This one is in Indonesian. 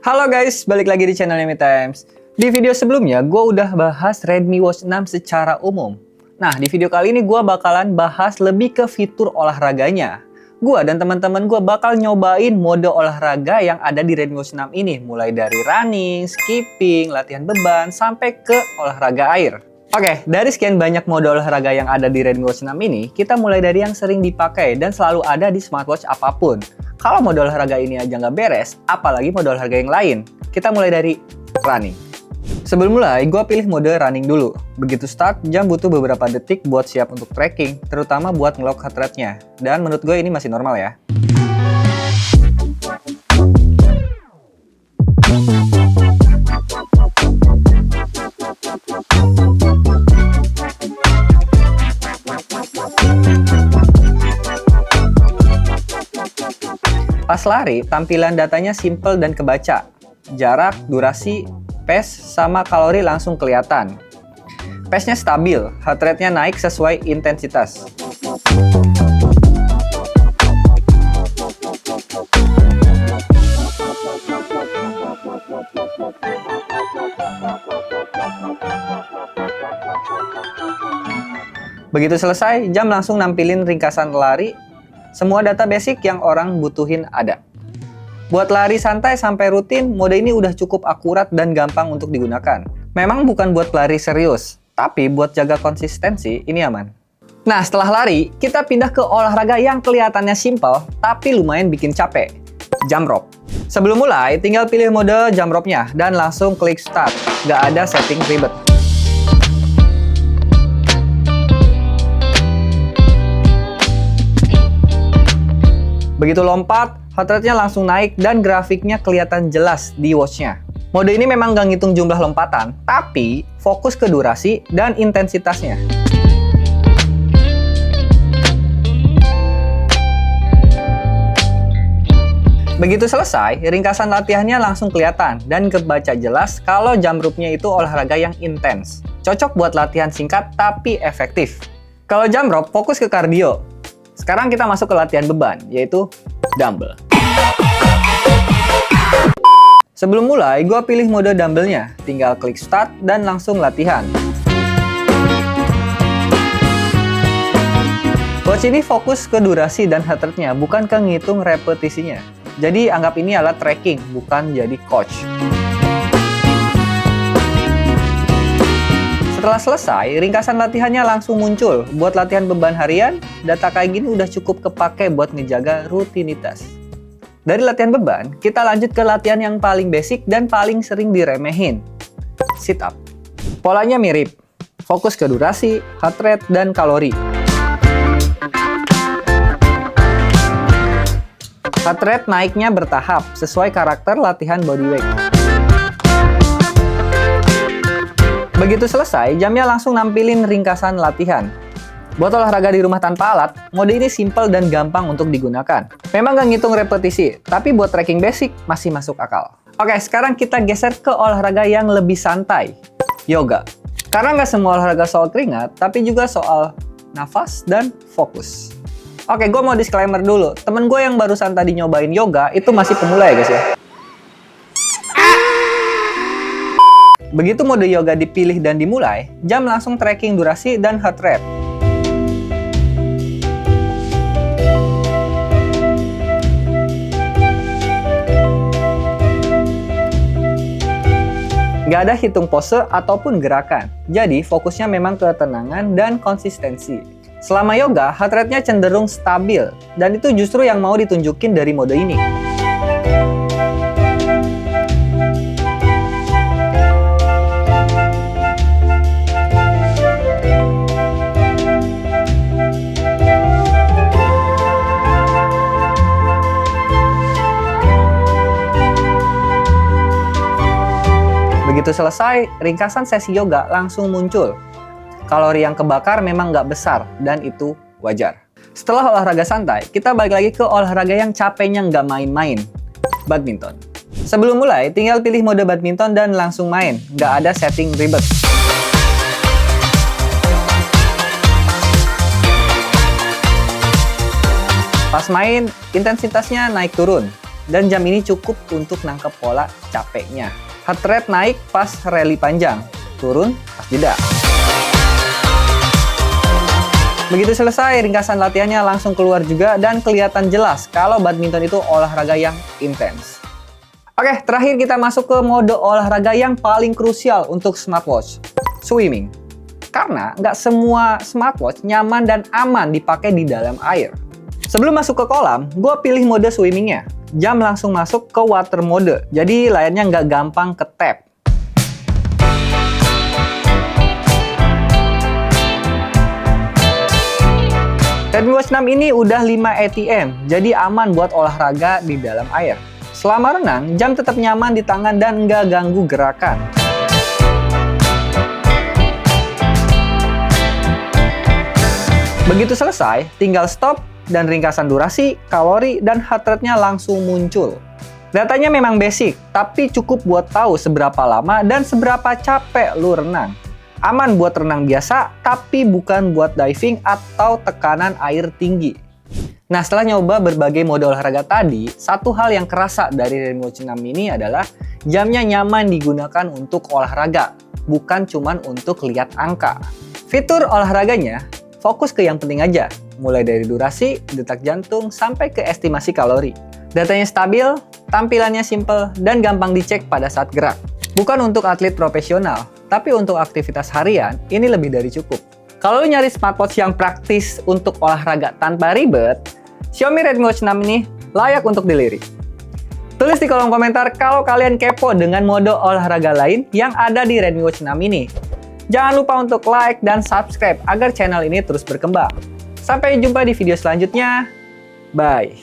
Halo guys, balik lagi di channel Yummy Times. Di video sebelumnya, gue udah bahas Redmi Watch 6 secara umum. Nah, di video kali ini gue bakalan bahas lebih ke fitur olahraganya. Gue dan teman-teman gue bakal nyobain mode olahraga yang ada di Redmi Watch 6 ini. Mulai dari running, skipping, latihan beban, sampai ke olahraga air. Oke, dari sekian banyak mode olahraga yang ada di Redmi Watch 6 ini, kita mulai dari yang sering dipakai dan selalu ada di smartwatch apapun. Kalau mode olahraga ini aja nggak beres, apalagi mode olahraga yang lain. Kita mulai dari running. Sebelum mulai, gue pilih mode running dulu. Begitu start, jam butuh beberapa detik buat siap untuk tracking, terutama buat ngelock heart rate-nya. Dan menurut gue ini masih normal ya. Pas lari, tampilan datanya simple dan kebaca. Jarak, durasi, pace, sama kalori langsung kelihatan. Pace-nya stabil, heart rate-nya naik sesuai intensitas. Begitu selesai, jam langsung nampilin ringkasan lari. Semua data basic yang orang butuhin ada. Buat lari santai sampai rutin, mode ini udah cukup akurat dan gampang untuk digunakan. Memang bukan buat lari serius, tapi buat jaga konsistensi, ini aman. Nah, setelah lari, kita pindah ke olahraga yang kelihatannya simple, tapi lumayan bikin capek. Jump rope. Sebelum mulai, tinggal pilih mode jump rope-nya, dan langsung klik start. Nggak ada setting ribet. Begitu lompat, heart rate-nya langsung naik dan grafiknya kelihatan jelas di watch-nya. Mode ini memang nggak ngitung jumlah lompatan, tapi fokus ke durasi dan intensitasnya. Begitu selesai, ringkasan latihannya langsung kelihatan dan kebaca jelas kalau jump rope-nya itu olahraga yang intens. Cocok buat latihan singkat tapi efektif. Kalau jump rope, fokus ke kardio. Sekarang kita masuk ke latihan beban, yaitu dumbbell. Sebelum mulai, gue pilih mode dumbbellnya. Tinggal klik start dan langsung latihan. Watch ini fokus ke durasi dan heart rate-nya, bukan ke ngitung repetisinya. Jadi anggap ini alat tracking, bukan jadi coach. Setelah selesai, ringkasan latihannya langsung muncul. Buat latihan beban harian, data kayak gini udah cukup kepake buat ngejaga rutinitas. Dari latihan beban, kita lanjut ke latihan yang paling basic dan paling sering diremehin. Sit up. Polanya mirip. Fokus ke durasi, heart rate, dan kalori. Heart rate naiknya bertahap, sesuai karakter latihan bodyweight. Begitu selesai, jamnya langsung nampilin ringkasan latihan. Buat olahraga di rumah tanpa alat, mode ini simple dan gampang untuk digunakan. Memang nggak ngitung repetisi, tapi buat tracking basic masih masuk akal. Oke, sekarang kita geser ke olahraga yang lebih santai, yoga. Karena nggak semua olahraga soal keringat, tapi juga soal nafas dan fokus. Oke, gue mau disclaimer dulu. Temen gue yang barusan tadi nyobain yoga, itu masih pemula ya guys ya. Begitu mode yoga dipilih dan dimulai, jam langsung tracking durasi dan heart rate. Nggak ada hitung pose ataupun gerakan, jadi fokusnya memang ke ketenangan dan konsistensi. Selama yoga, heart rate-nya cenderung stabil, dan itu justru yang mau ditunjukin dari mode ini. Begitu selesai, ringkasan sesi yoga langsung muncul. Kalori yang kebakar memang nggak besar, dan itu wajar. Setelah olahraga santai, kita balik lagi ke olahraga yang capeknya nggak main-main, badminton. Sebelum mulai, tinggal pilih mode badminton dan langsung main, nggak ada setting ribet. Pas main, intensitasnya naik turun. dan jam ini cukup untuk nangkep pola capeknya. Heart rate naik pas rally panjang, turun pas jeda. Begitu selesai, ringkasan latihannya langsung keluar juga dan kelihatan jelas kalau badminton itu olahraga yang intens. Oke, terakhir kita masuk ke mode olahraga yang paling krusial untuk smartwatch, swimming. Karena nggak semua smartwatch nyaman dan aman dipakai di dalam air. Sebelum masuk ke kolam, gue pilih mode swimmingnya. Jam langsung masuk ke water mode, jadi layarnya nggak gampang ke tap. Redmi Watch 6 ini udah 5 ATM, jadi aman buat olahraga di dalam air. Selama renang, jam tetap nyaman di tangan dan nggak ganggu gerakan. Begitu selesai, tinggal stop dan ringkasan durasi, kalori, dan heart rate-nya langsung muncul. Datanya memang basic, tapi cukup buat tahu seberapa lama dan seberapa capek lu renang. Aman buat renang biasa, tapi bukan buat diving atau tekanan air tinggi. Nah, setelah nyoba berbagai mode olahraga tadi, satu hal yang kerasa dari Redmi Watch 6 ini adalah jamnya nyaman digunakan untuk olahraga, bukan cuman untuk lihat angka. Fitur olahraganya fokus ke yang penting aja, mulai dari durasi, detak jantung, sampai ke estimasi kalori. Datanya stabil, tampilannya simple, dan gampang dicek pada saat gerak. Bukan untuk atlet profesional, tapi untuk aktivitas harian, ini lebih dari cukup. Kalau lu nyari smartwatch yang praktis untuk olahraga tanpa ribet, Xiaomi Redmi Watch 6 ini layak untuk dilirik. Tulis di kolom komentar kalau kalian kepo dengan mode olahraga lain yang ada di Redmi Watch 6 ini. Jangan lupa untuk like dan subscribe agar channel ini terus berkembang. Sampai jumpa di video selanjutnya. Bye!